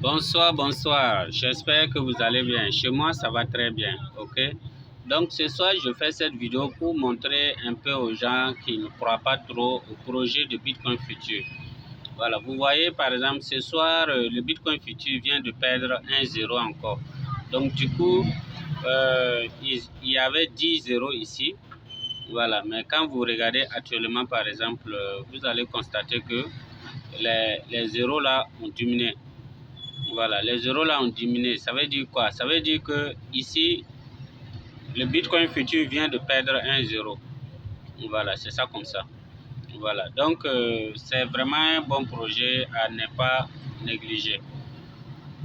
Bonsoir, bonsoir. J'espère que vous allez bien. Chez moi, ça va très bien. Ok. Donc, ce soir, je fais cette vidéo pour montrer un peu aux gens qui ne croient pas trop au projet de Bitcoin Future. Voilà. Vous voyez, par exemple, ce soir, le Bitcoin Future vient de perdre 1,0 encore. Donc, du coup, il y avait 10 zéros ici. Voilà. Mais quand vous regardez actuellement, par exemple, vous allez constater que les zéros là ont diminué. Voilà, les zéros là ont diminué. Ça veut dire quoi? Ça veut dire que ici, le Bitcoin futur vient de perdre 1,0. Voilà, c'est ça comme ça. Voilà, donc c'est vraiment un bon projet à ne pas négliger.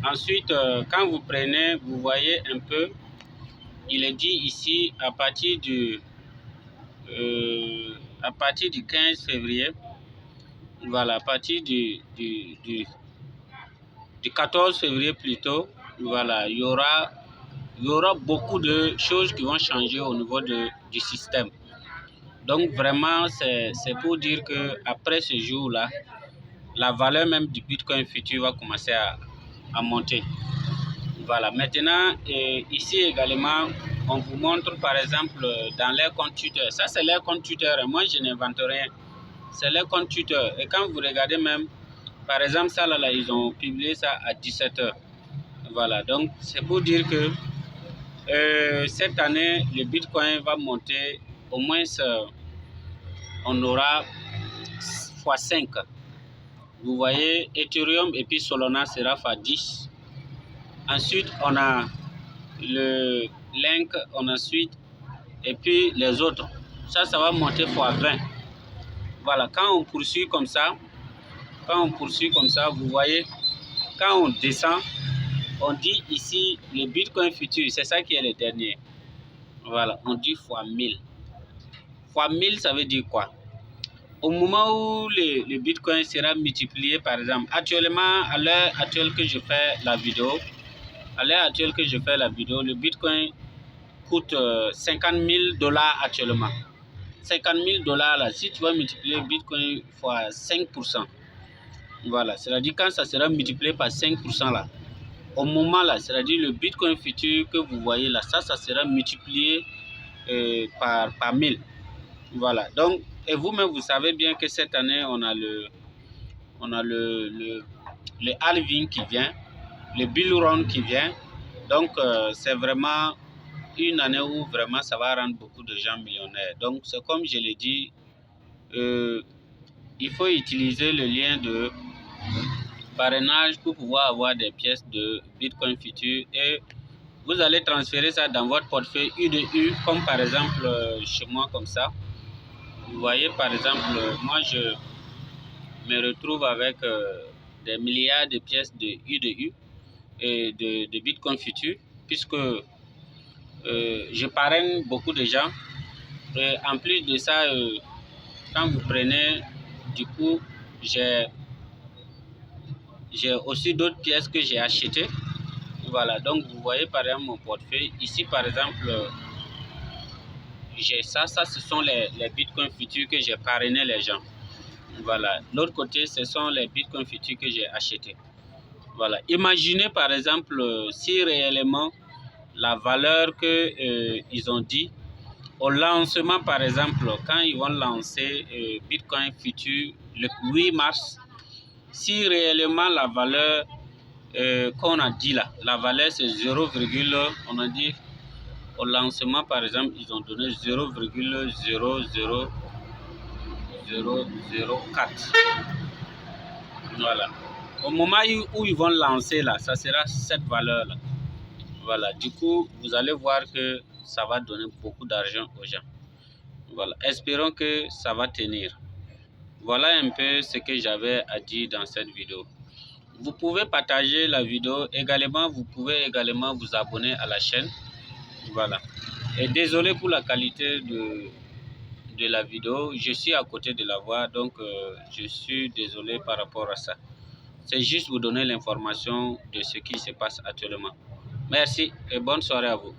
Ensuite, quand vous prenez, vous voyez un peu, il est dit ici à partir du 15 février, voilà, à partir du 14 février plutôt, voilà, il y aura beaucoup de choses qui vont changer au niveau du système. Donc vraiment, c'est pour dire qu'après ce jour-là, la valeur même du Bitcoin futur va commencer à monter. Voilà. Maintenant, ici également, on vous montre par exemple dans les comptes Twitter. Ça, c'est les comptes Twitter. Moi, je n'invente rien. C'est les comptes Twitter. Et quand vous regardez même, par exemple, ça là, ils ont publié ça à 17 h. Voilà. Donc, c'est pour dire que cette année, le Bitcoin va monter, au moins on aura x5. Vous voyez, Ethereum et puis Solana sera x10. Ensuite, on a le Link, on a ensuite, et puis les autres. Ça va monter x20. Voilà, quand on poursuit comme ça, vous voyez, quand on descend, on dit ici le Bitcoin futur, c'est ça qui est le dernier. Voilà, on dit x1000. x1000, ça veut dire quoi? Au moment où le Bitcoin sera multiplié, par exemple, actuellement, à l'heure actuelle que je fais la vidéo, le Bitcoin coûte 50 000 $ actuellement. 50 000 $ là, si tu vas multiplier le Bitcoin fois 5%, voilà, c'est-à-dire quand ça sera multiplié par 5% là, au moment là, c'est-à-dire le Bitcoin futur que vous voyez là, ça sera multiplié par 1000. Voilà, donc, et vous-même, vous savez bien que cette année, on a le halving qui vient, le bull run qui vient. Donc, c'est vraiment une année où vraiment ça va rendre beaucoup de gens millionnaires. Donc, c'est comme je l'ai dit, il faut utiliser le lien de parrainage pour pouvoir avoir des pièces de Bitcoin futur et vous allez transférer ça dans votre portefeuille U de U, comme par exemple chez moi comme ça. Vous voyez, par exemple, moi, je me retrouve avec des milliards de pièces de U de U et de Bitcoin futur, puisque je parraine beaucoup de gens. Et en plus de ça, quand vous prenez, du coup, j'ai aussi d'autres pièces que j'ai achetées. Voilà, donc vous voyez par exemple mon portefeuille. Ici, par exemple, j'ai ça ce sont les Bitcoins futurs que j'ai parrainé les gens. Voilà, l'autre côté, ce sont les Bitcoins futurs que j'ai achetés. Voilà, imaginez par exemple si réellement la valeur que ils ont dit au lancement, par exemple, quand ils vont lancer Bitcoin futur le 8 mars, si réellement la valeur qu'on a dit là, la valeur c'est 0, on a dit au lancement, par exemple, ils ont donné 0,00004. Voilà. Au moment où ils vont lancer là, ça sera cette valeur là. Voilà. Du coup, vous allez voir que ça va donner beaucoup d'argent aux gens. Voilà. Espérons que ça va tenir. Voilà un peu ce que j'avais à dire dans cette vidéo. Vous pouvez partager la vidéo. Également, vous pouvez également vous abonner à la chaîne. Voilà. Et désolé pour la qualité de la vidéo. Je suis à côté de la voie, donc je suis désolé par rapport à ça. C'est juste vous donner l'information de ce qui se passe actuellement. Merci et bonne soirée à vous.